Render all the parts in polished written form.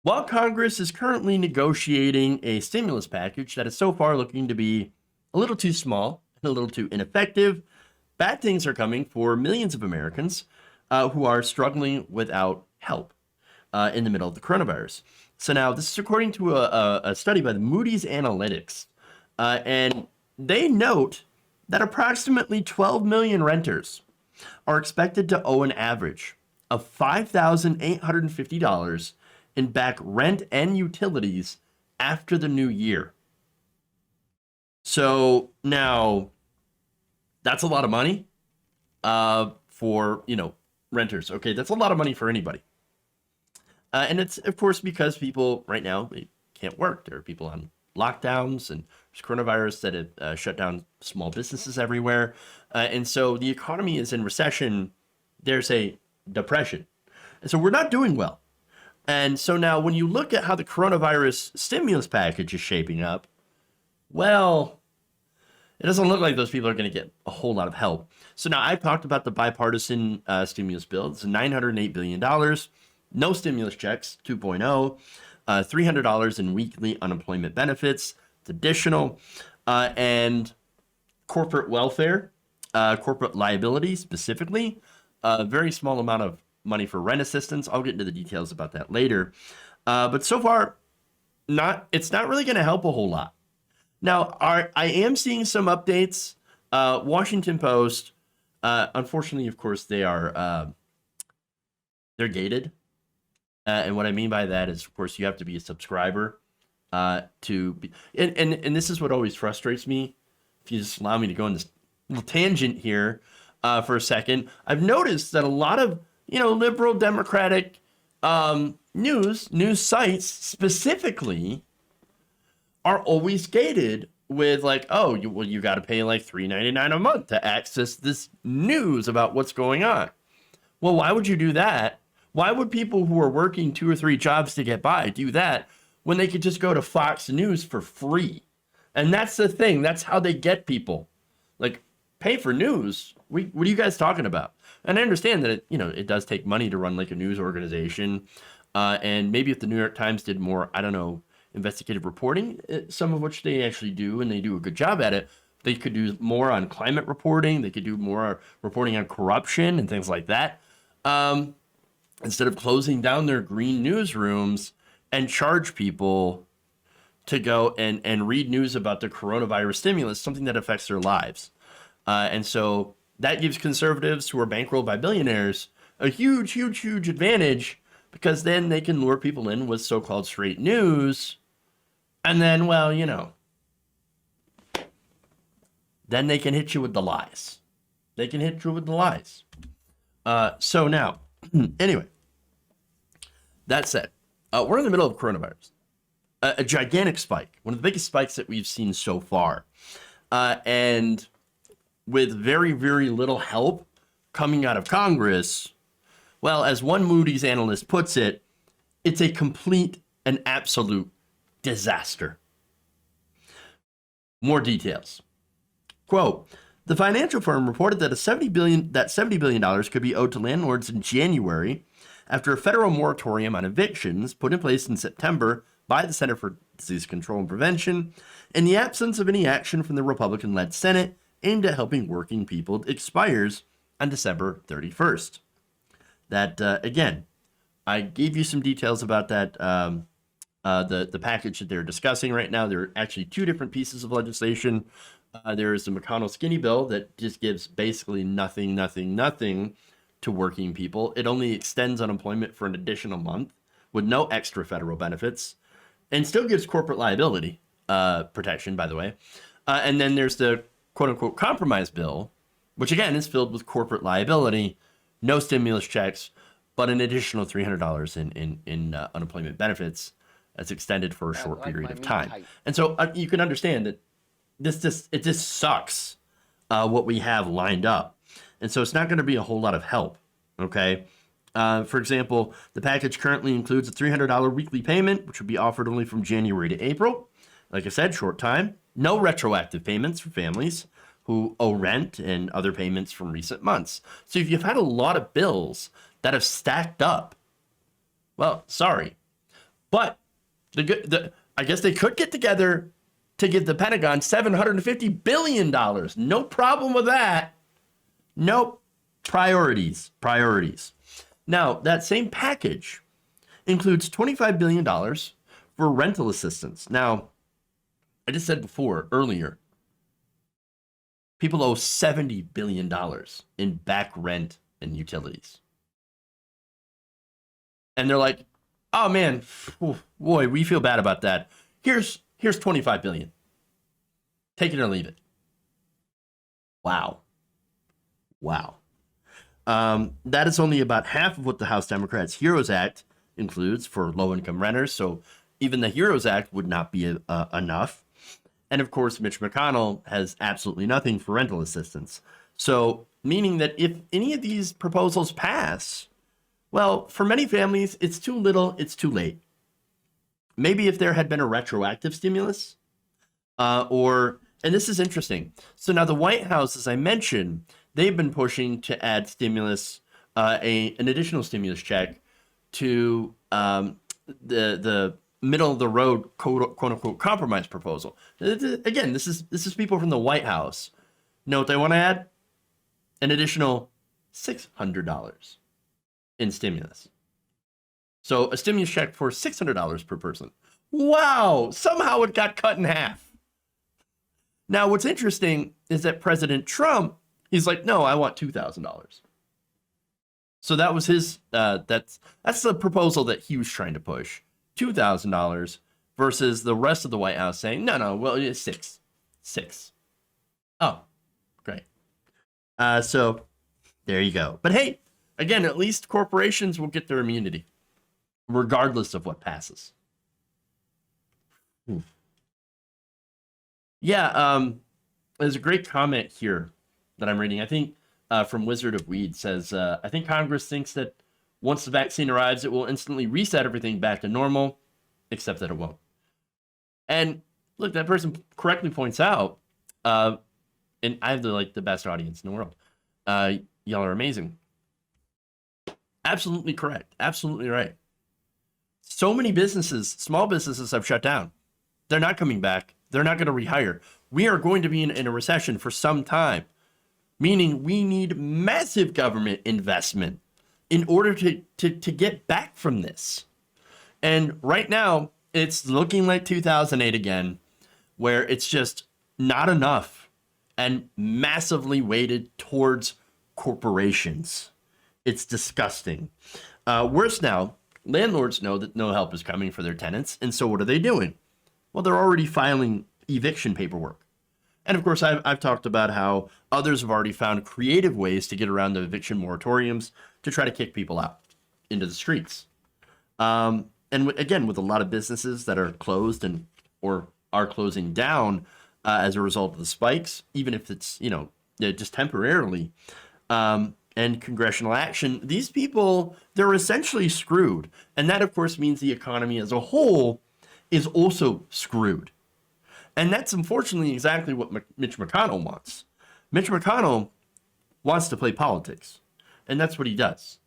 While Congress is currently negotiating a stimulus package that is so far looking to be a little too small and a little too ineffective, bad things are coming for millions of Americans who are struggling without help in the middle of the coronavirus. So now, this is according to a study by the Moody's Analytics, and they note that approximately 12 million renters are expected to owe an average of $5,850 in back rent and utilities after the new year. So now, that's a lot of money for renters. Okay, that's a lot of money for anybody, and it's of course because people right now they can't work. There are people on lockdowns, and there's coronavirus that have shut down small businesses everywhere, and so the economy is in recession. There's a depression, and so we're not doing well. And so now, when you look at how the coronavirus stimulus package is shaping up, well, it doesn't look like those people are going to get a whole lot of help. So now I've talked about the bipartisan stimulus bill. It's $908 billion. No stimulus checks, 2.0. $300 in weekly unemployment benefits. It's additional. And corporate welfare, corporate liability specifically. A very small amount of money for rent assistance. I'll get into the details about that later. But so far, it's not really going to help a whole lot. Now, I am seeing some updates. Washington Post, unfortunately, of course, they're gated. And what I mean by that is, of course, you have to be a subscriber to be, and this is what always frustrates me. If you just allow me to go on this little tangent here for a second, I've noticed that a lot of liberal Democratic news sites specifically are always gated with like, oh, you got to pay like $3.99 a month to access this news about what's going on. Well, why would you do that? Why would people who are working 2 or 3 jobs to get by do that when they could just go to Fox News for free? And that's the thing. That's how they get people. Like, pay for news. What are you guys talking about? And I understand that it does take money to run like a news organization. And maybe if the New York Times did more, I don't know, investigative reporting, some of which they actually do, and they do a good job at it, they could do more on climate reporting. They could do more reporting on corruption and things like that. Instead of closing down their green newsrooms and charge people to go and read news about the coronavirus stimulus, something that affects their lives. And so that gives conservatives who are bankrolled by billionaires a huge, huge, huge advantage, because then they can lure people in with so-called straight news. And then, well, then they can hit you with the lies. They can hit you with the lies. So now, anyway, that said, we're in the middle of coronavirus. A gigantic spike, one of the biggest spikes that we've seen so far. And with very, very little help coming out of Congress, well, as one Moody's analyst puts it, it's a complete and absolute disaster. More details. Quote, the financial firm reported that $70 billion could be owed to landlords in January after a federal moratorium on evictions put in place in September by the Center for Disease Control and Prevention, in the absence of any action from the Republican-led Senate aimed at helping working people expires on December 31st. That, again, I gave you some details about that, the package that they're discussing right now. There are actually 2 different pieces of legislation. There is the McConnell skinny bill that just gives basically nothing to working people. It only extends unemployment for an additional month with no extra federal benefits, and still gives corporate liability protection, by the way. And then there's the quote-unquote compromise bill, which again is filled with corporate liability, no stimulus checks, but an additional $300 in unemployment benefits that's extended for a short period of time. And so you can understand that it just sucks what we have lined up. And so it's not going to be a whole lot of help, okay? For example, the package currently includes a $300 weekly payment, which would be offered only from January to April. Like I said, short time. No retroactive payments for families who owe rent and other payments from recent months. So if you've had a lot of bills that have stacked up, well, sorry. But I guess they could get together to give the Pentagon $750 billion. No problem with that. Nope. Priorities. Now, that same package includes $25 billion for rental assistance. Now, I just said earlier, people owe $70 billion in back rent and utilities. And they're like, oh man, boy, we feel bad about that. Here's $25 billion. Take it or leave it. Wow. That is only about half of what the House Democrats' HEROES Act includes for low-income renters. So even the HEROES Act would not be enough. And of course, Mitch McConnell has absolutely nothing for rental assistance. So meaning that if any of these proposals pass, well, for many families, it's too little, it's too late. Maybe if there had been a retroactive stimulus, and this is interesting. So now the White House, as I mentioned, they've been pushing to add stimulus, an additional stimulus check to the middle of the road quote unquote compromise proposal. Again, this is people from the White House. Know what they want to add? An additional $600 in stimulus. So a stimulus check for $600 per person. Wow! Somehow it got cut in half. Now, what's interesting is that President Trump, he's like, no, I want $2,000. So that was his, that's the proposal that he was trying to push. $2,000 versus the rest of the White House saying, no, well, it's six. Oh, great. So there you go. But hey, again, at least corporations will get their immunity regardless of what passes. Yeah, there's a great comment here that I'm reading. I think from Wizard of Weed says, I think Congress thinks that once the vaccine arrives, it will instantly reset everything back to normal, except that it won't. And look, that person correctly points out, and I have the best audience in the world. Y'all are amazing. Absolutely correct. Absolutely right. So many businesses, small businesses have shut down. They're not coming back. They're not going to rehire. We are going to be in a recession for some time, meaning we need massive government investment in order to get back from this. And right now, it's looking like 2008 again, where it's just not enough and massively weighted towards corporations. It's disgusting. Worse now, landlords know that no help is coming for their tenants. And so what are they doing? Well, they're already filing eviction paperwork. And of course, I've talked about how others have already found creative ways to get around the eviction moratoriums to try to kick people out into the streets. And again, with a lot of businesses that are closed or are closing down as a result of the spikes, even if it's, just temporarily, and congressional action, these people, they're essentially screwed. And that, of course, means the economy as a whole is also screwed. And that's unfortunately exactly what Mitch McConnell wants. Mitch McConnell wants to play politics, and that's what he does.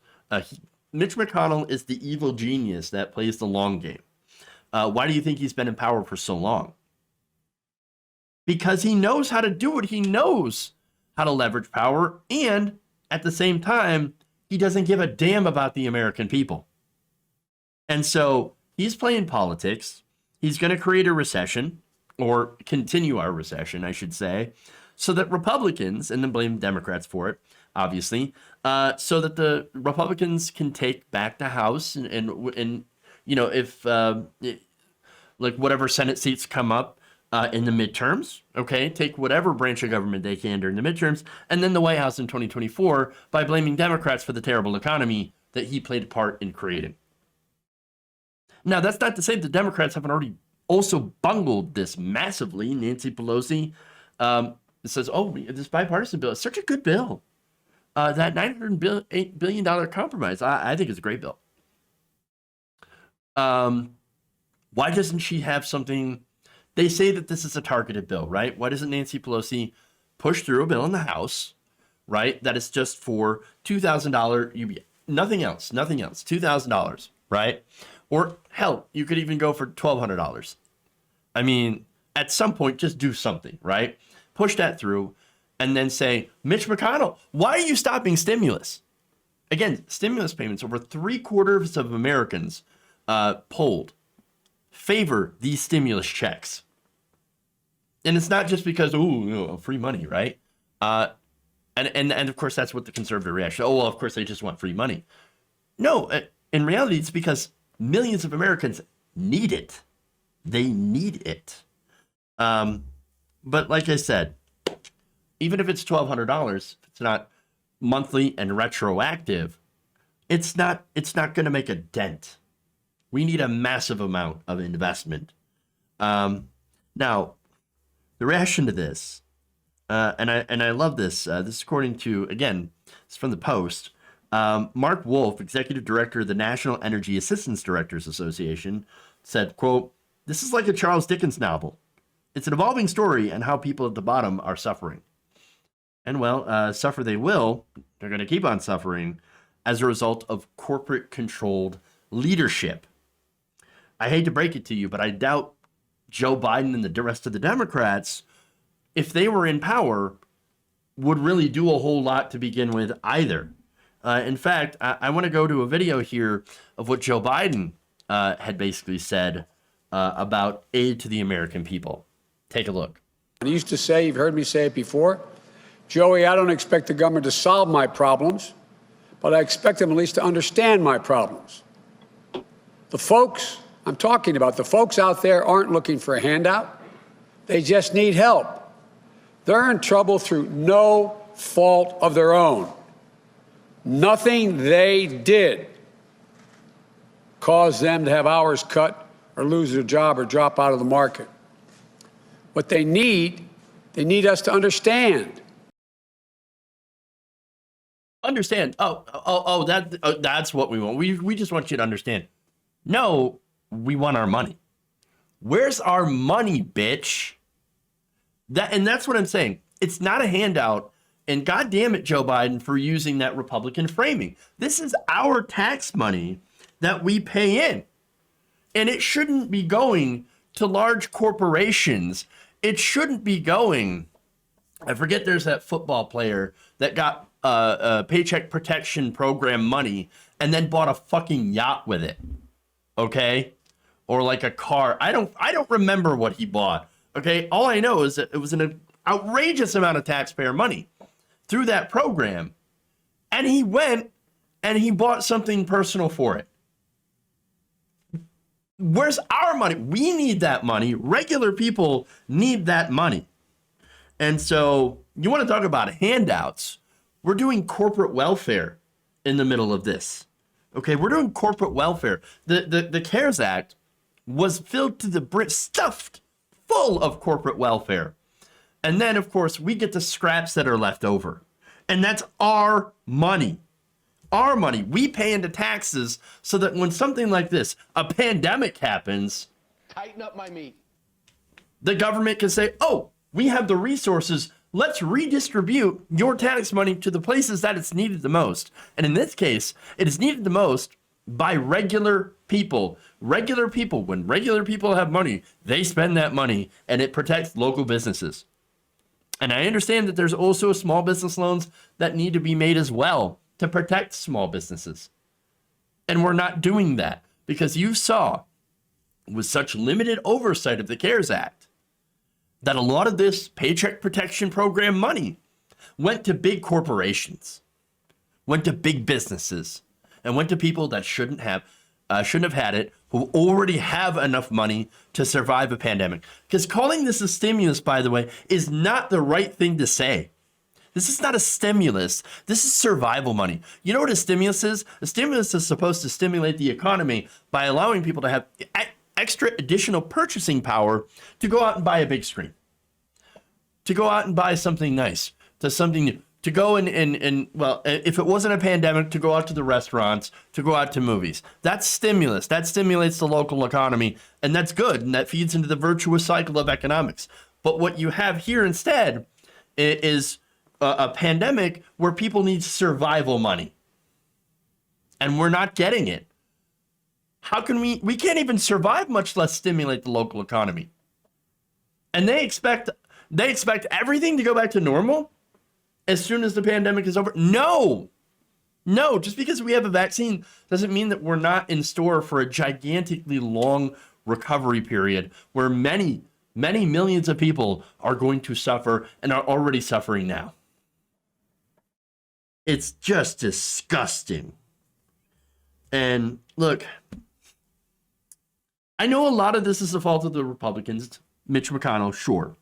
Mitch McConnell is the evil genius that plays the long game. Why do you think he's been in power for so long? Because he knows how to do it. He knows how to leverage power, and at the same time, he doesn't give a damn about the American people. And so he's playing politics. He's going to create a recession, or continue our recession, I should say, so that Republicans, and then blame Democrats for it, obviously, so that the Republicans can take back the House and if like whatever Senate seats come up in the midterms, okay, take whatever branch of government they can during the midterms, and then the White House in 2024 by blaming Democrats for the terrible economy that he played a part in creating. Now, that's not to say the Democrats haven't already also bungled this massively. Nancy Pelosi says, this bipartisan bill is such a good bill. That $908 billion compromise, I think is a great bill. Why doesn't she have something? They say that this is a targeted bill, right? Why doesn't Nancy Pelosi push through a bill in the House, right, that is just for $2,000 UBI? Nothing else, $2,000, right? Or hell, you could even go for $1,200. I mean, at some point, just do something, right? Push that through and then say, Mitch McConnell, why are you stopping stimulus? Again, stimulus payments, over 3/4 of Americans polled favor these stimulus checks. And it's not just because, free money, right? And of course, that's what the conservative reaction. Oh, well, of course, they just want free money. No, in reality, it's because millions of Americans need it. They need it. But like I said, even if it's $1,200, if it's not monthly and retroactive, it's not going to make a dent. We need a massive amount of investment. Now, the reaction to this, and I love this. This is according to, again, it's from the Post. Mark Wolf, executive director of the National Energy Assistance Directors Association, said, quote, "This is like a Charles Dickens novel. It's an evolving story and how people at the bottom are suffering. And well, suffer they will. They're going to keep on suffering as a result of corporate-controlled leadership. I hate to break it to you, but I doubt Joe Biden and the rest of the Democrats, if they were in power, would really do a whole lot to begin with either. In fact, I want to go to a video here of what Joe Biden had basically said about aid to the American people. Take a look. I used to say, you've heard me say it before, Joey, I don't expect the government to solve my problems, but I expect them at least to understand my problems. The folks I'm talking about, the folks out there aren't looking for a handout. They just need help. They're in trouble through no fault of their own. Nothing they did caused them to have hours cut or lose their job or drop out of the market. What they need us to understand. Understand? That's what we want. We just want you to understand. No, we want our money. Where's our money, bitch? That's what I'm saying. It's not a handout. And God damn it, Joe Biden, for using that Republican framing. This is our tax money that we pay in. And it shouldn't be going to large corporations. It shouldn't be going. I forget there's that football player that got a Paycheck Protection Program money and then bought a fucking yacht with it. Okay? Or like a car. I don't remember what he bought. Okay? All I know is that it was an outrageous amount of taxpayer money through that program. And he went and he bought something personal for it. Where's our money? We need that money. Regular people need that money. And so you want to talk about handouts. We're doing corporate welfare in the middle of this. Okay, we're doing corporate welfare. The CARES Act was filled to the brim, stuffed full of corporate welfare. And then, of course, we get the scraps that are left over. And that's our money. Our money. We pay into taxes so that when something like this, a pandemic happens, tighten up my meat. The government can say, oh, we have the resources. Let's redistribute your tax money to the places that it's needed the most. And in this case, it is needed the most by regular people. Regular people, when regular people have money, they spend that money and it protects local businesses. And I understand that there's also small business loans that need to be made as well to protect small businesses. And we're not doing that because you saw with such limited oversight of the CARES Act that a lot of this Paycheck Protection Program money went to big corporations, went to big businesses, and went to people that shouldn't have had it, who already have enough money to survive a pandemic. Because calling this a stimulus, by the way, is not the right thing to say. This is not a stimulus. This is survival money. You know what a stimulus is? A stimulus is supposed to stimulate the economy by allowing people to have extra additional purchasing power to go out and buy a big screen, to go out and buy something nice, to something new, to go and well, if it wasn't a pandemic, to go out to the restaurants, to go out to movies. That's stimulus. That stimulates the local economy, and that's good, and that feeds into the virtuous cycle of economics. But what you have here instead is a pandemic where people need survival money, and we're not getting it. How can we can't even survive, much less stimulate the local economy. And they expect everything to go back to normal as soon as the pandemic is over. No, just because we have a vaccine doesn't mean that we're not in store for a gigantically long recovery period where many millions of people are going to suffer and are already suffering now. It's just disgusting. And look, I know a lot of this is the fault of the Republicans, Mitch McConnell, sure.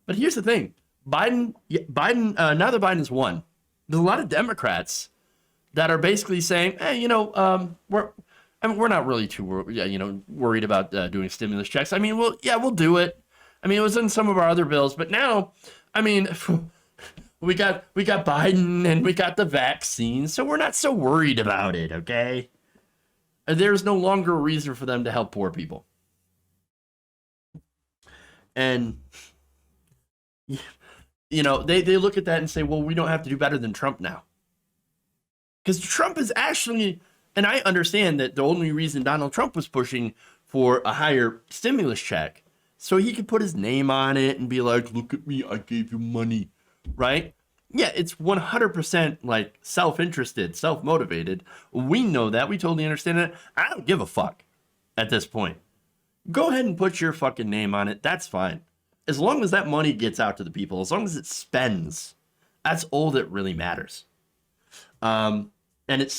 But here's the thing. Biden, now that Biden has won, there's a lot of Democrats that are basically saying, hey, we're not really too worried about doing stimulus checks. I mean, we'll do it. I mean, it was in some of our other bills, but now, I mean, we got Biden and we got the vaccine, so we're not so worried about it, okay? There's no longer a reason for them to help poor people. And, they look at that and say, well, we don't have to do better than Trump now. Because Trump is actually, and I understand that the only reason Donald Trump was pushing for a higher stimulus check, so he could put his name on it and be like, look at me, I gave you money, right? Yeah, it's 100% like self-interested, self-motivated. We know that. We totally understand it. I don't give a fuck at this point. Go ahead and put your fucking name on it. That's fine. As long as that money gets out to the people, as long as it spends, that's all that really matters. And it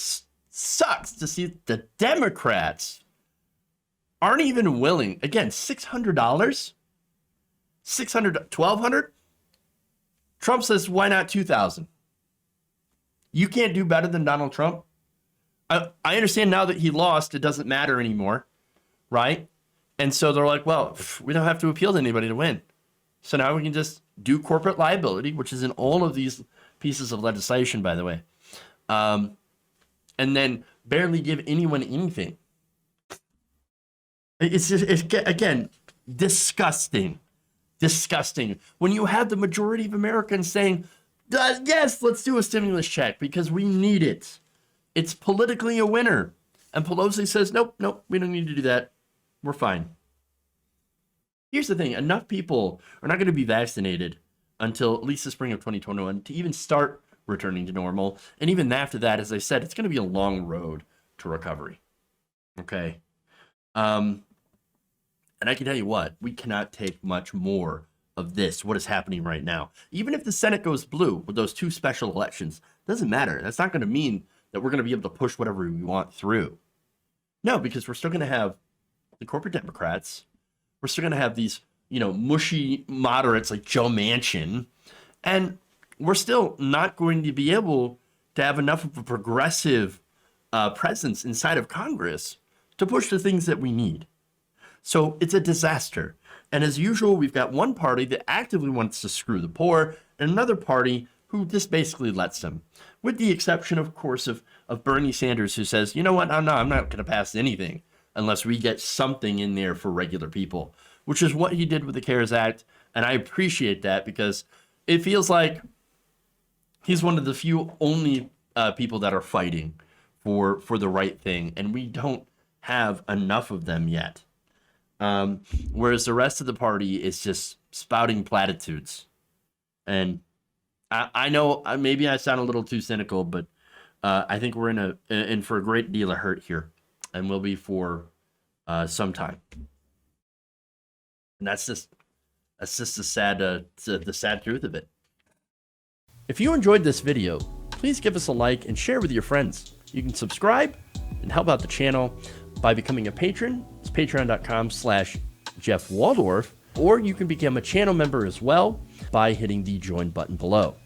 sucks to see the Democrats aren't even willing. Again, $600, $600, $1,200. Trump says, why not 2,000? You can't do better than Donald Trump. I understand now that he lost, it doesn't matter anymore, right? And so they're like, well, we don't have to appeal to anybody to win. So now we can just do corporate liability, which is in all of these pieces of legislation, by the way. And then barely give anyone anything. It's again, disgusting. When you have the majority of Americans saying, yes, let's do a stimulus check because we need it. It's politically a winner. And Pelosi says, nope, we don't need to do that. We're fine. Here's the thing. Enough people are not going to be vaccinated until at least the spring of 2021 to even start returning to normal. And even after that, as I said, it's going to be a long road to recovery. Okay. And I can tell you what, we cannot take much more of this, what is happening right now. Even if the Senate goes blue with those 2 special elections, doesn't matter. That's not going to mean that we're going to be able to push whatever we want through. No, because we're still going to have the corporate Democrats. We're still going to have these, mushy moderates like Joe Manchin. And we're still not going to be able to have enough of a progressive presence inside of Congress to push the things that we need. So it's a disaster. And as usual, we've got one party that actively wants to screw the poor and another party who just basically lets them. With the exception, of course, of Bernie Sanders, who says, you know what, no, I'm not going to pass anything unless we get something in there for regular people, which is what he did with the CARES Act. And I appreciate that because it feels like he's one of the few only people that are fighting for the right thing. And we don't have enough of them yet. Whereas the rest of the party is just spouting platitudes. And I know maybe I sound a little too cynical, but I think we're in for a great deal of hurt here, and will be for some time. And that's just the sad truth of it. If you enjoyed this video, please give us a like and share with your friends. You can subscribe and help out the channel by becoming a patron. It's patreon.com/Jeff Waldorf, or you can become a channel member as well by hitting the join button below.